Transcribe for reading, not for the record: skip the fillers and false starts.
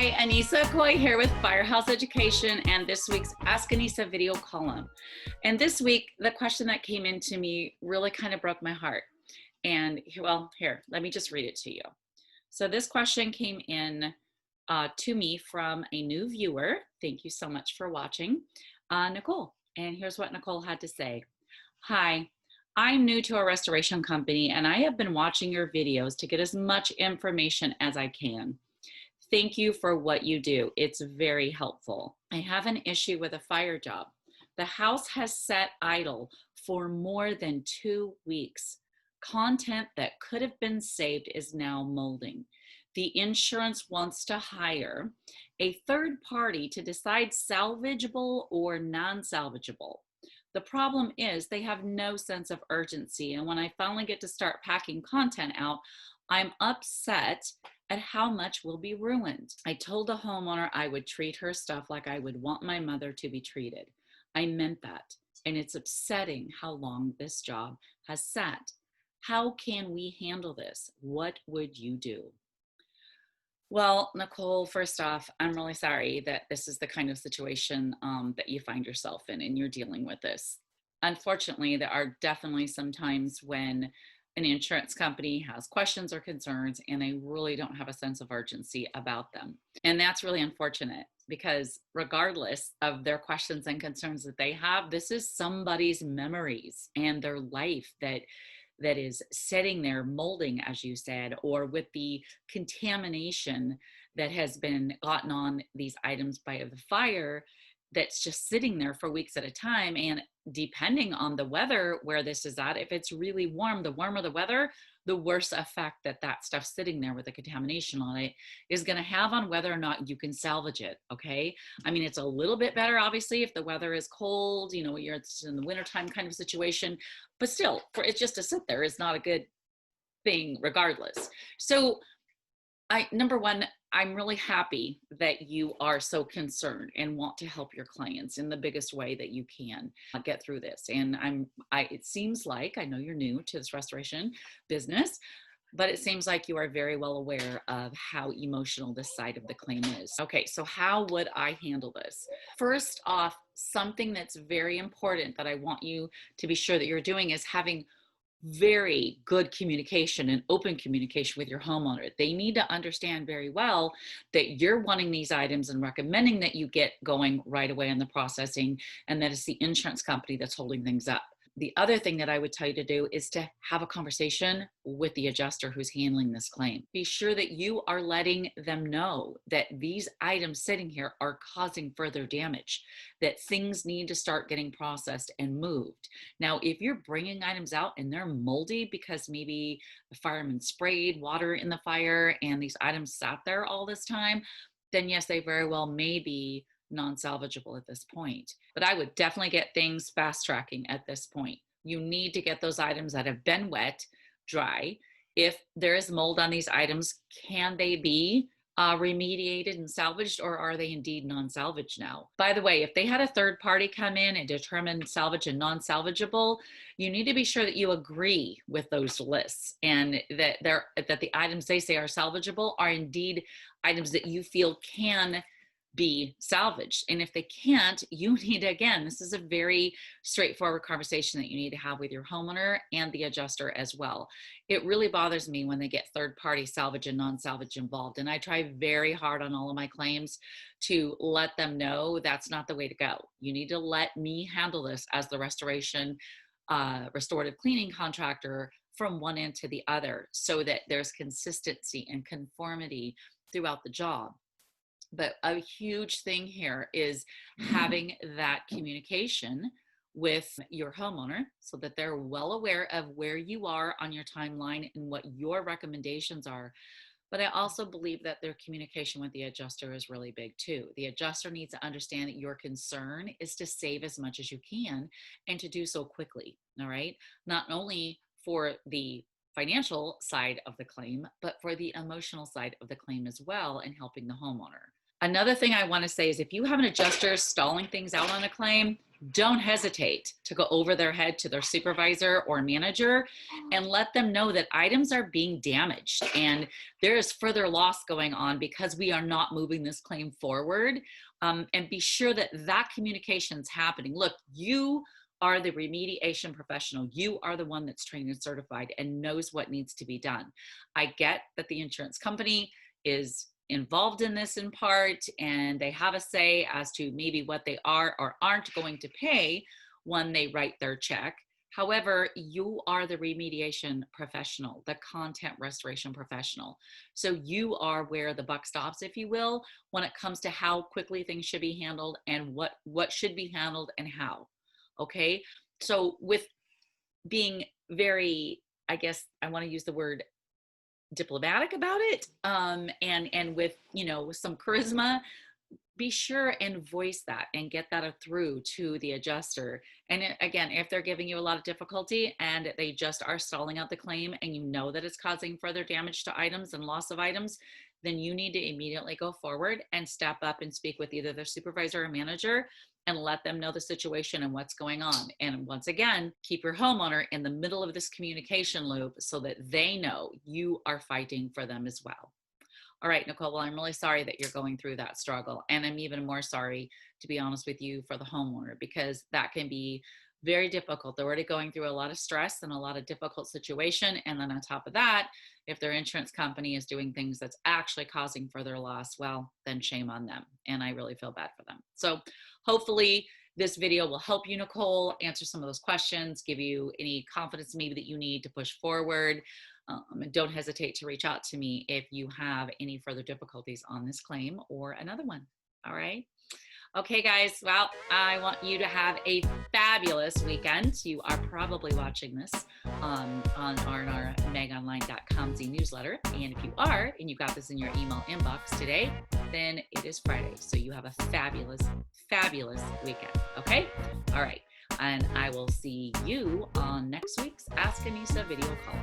Hi, Annissa Coy here with Firehouse Education and this week's Ask Annissa video column. And this week, the question that came into me really kind of broke my heart. And well, here, let me just read it to you. So this question came in to me from a new viewer. Thank you so much for watching, Nicole. And here's what Nicole had to say. Hi, I'm new to a restoration company and I have been watching your videos to get as much information as I can. Thank you for what you do. It's very helpful. I have an issue with a fire job. The house has sat idle for more than 2 weeks. Content that could have been saved is now molding. The insurance wants to hire a third party to decide salvageable or non-salvageable. The problem is they have no sense of urgency. And when I finally get to start packing content out, I'm upset at how much will be ruined. I told the homeowner I would treat her stuff like I would want my mother to be treated. I meant that, and it's upsetting how long this job has sat. How can we handle this? What would you do? Well, Nicole, first off, I'm really sorry that this is the kind of situation that you find yourself in and you're dealing with this. Unfortunately, there are definitely some times when an insurance company has questions or concerns and they really don't have a sense of urgency about them. And that's really unfortunate because regardless of their questions and concerns that they have, this is somebody's memories and their life that is sitting there molding, as you said, or with the contamination that has been gotten on these items by the fire that's just sitting there for weeks at a time. And depending on the weather where this is at, if it's really warm, the warmer the weather, the worse effect that stuff sitting there with the contamination on it is going to have on whether or not you can salvage it. Okay. I mean, it's a little bit better, obviously, if the weather is cold, you know, you're in the wintertime kind of situation, but still for it just to sit there is not a good thing regardless. So number one, I'm really happy that you are so concerned and want to help your clients in the biggest way that you can get through this. And it seems like, I know you're new to this restoration business, but it seems like you are very well aware of how emotional this side of the claim is. Okay, so how would I handle this? First off, something that's very important that I want you to be sure that you're doing is having very good communication and open communication with your homeowner. They need to understand very well that you're wanting these items and recommending that you get going right away in the processing, and that it's the insurance company that's holding things up. The other thing that I would tell you to do is to have a conversation with the adjuster who's handling this claim. Be sure that you are letting them know that these items sitting here are causing further damage, that things need to start getting processed and moved. Now, if you're bringing items out and they're moldy because maybe the fireman sprayed water in the fire and these items sat there all this time, then yes, they very well may be non-salvageable at this point. But I would definitely get things fast tracking at this point. You need to get those items that have been wet, dry. If there is mold on these items, can they be remediated and salvaged, or are they indeed non-salvage now? By the way, if they had a third party come in and determine salvage and non-salvageable, you need to be sure that you agree with those lists and that the items they say are salvageable are indeed items that you feel can be salvaged. And if they can't, you need to, again, this is a very straightforward conversation that you need to have with your homeowner and the adjuster as well. It really bothers me when they get third-party salvage and non-salvage involved. And I try very hard on all of my claims to let them know that's not the way to go. You need to let me handle this as the restorative cleaning contractor from one end to the other so that there's consistency and conformity throughout the job. But a huge thing here is having that communication with your homeowner so that they're well aware of where you are on your timeline and what your recommendations are. But I also believe that their communication with the adjuster is really big too. The adjuster needs to understand that your concern is to save as much as you can and to do so quickly, all right? Not only for the financial side of the claim, but for the emotional side of the claim as well and helping the homeowner. Another thing I want to say is if you have an adjuster stalling things out on a claim, don't hesitate to go over their head to their supervisor or manager and let them know that items are being damaged and there is further loss going on because we are not moving this claim forward. And be sure that that communication is happening. Look, you are the remediation professional. You are the one that's trained and certified and knows what needs to be done. I get that the insurance company is involved in this in part, and they have a say as to maybe what they are or aren't going to pay when they write their check. However, you are the remediation professional, the content restoration professional. So you are where the buck stops, if you will, when it comes to how quickly things should be handled and what should be handled and how. Okay. So with being very, I guess I want to use the word diplomatic about it, and with, you know, some charisma, be sure and voice that and get that through to the adjuster. And again, if they're giving you a lot of difficulty and they just are stalling out the claim and you know that it's causing further damage to items and loss of items, then you need to immediately go forward and step up and speak with either their supervisor or manager and let them know the situation and what's going on. And once again, keep your homeowner in the middle of this communication loop so that they know you are fighting for them as well. All right, Nicole, well, I'm really sorry that you're going through that struggle. And I'm even more sorry, to be honest with you, for the homeowner, because that can be very difficult. They're already going through a lot of stress and a lot of difficult situation. And then on top of that, if their insurance company is doing things that's actually causing further loss, well, then shame on them. And I really feel bad for them. So hopefully this video will help you, Nicole, answer some of those questions, give you any confidence maybe that you need to push forward. And don't hesitate to reach out to me if you have any further difficulties on this claim or another one. All right. Okay, guys. Well, I want you to have a fabulous weekend. You are probably watching this on our megonline.com newsletter. And if you are, and you got this in your email inbox today, then it is Friday. So you have a fabulous, fabulous weekend. Okay. All right. And I will see you on next week's Ask Annissa video call.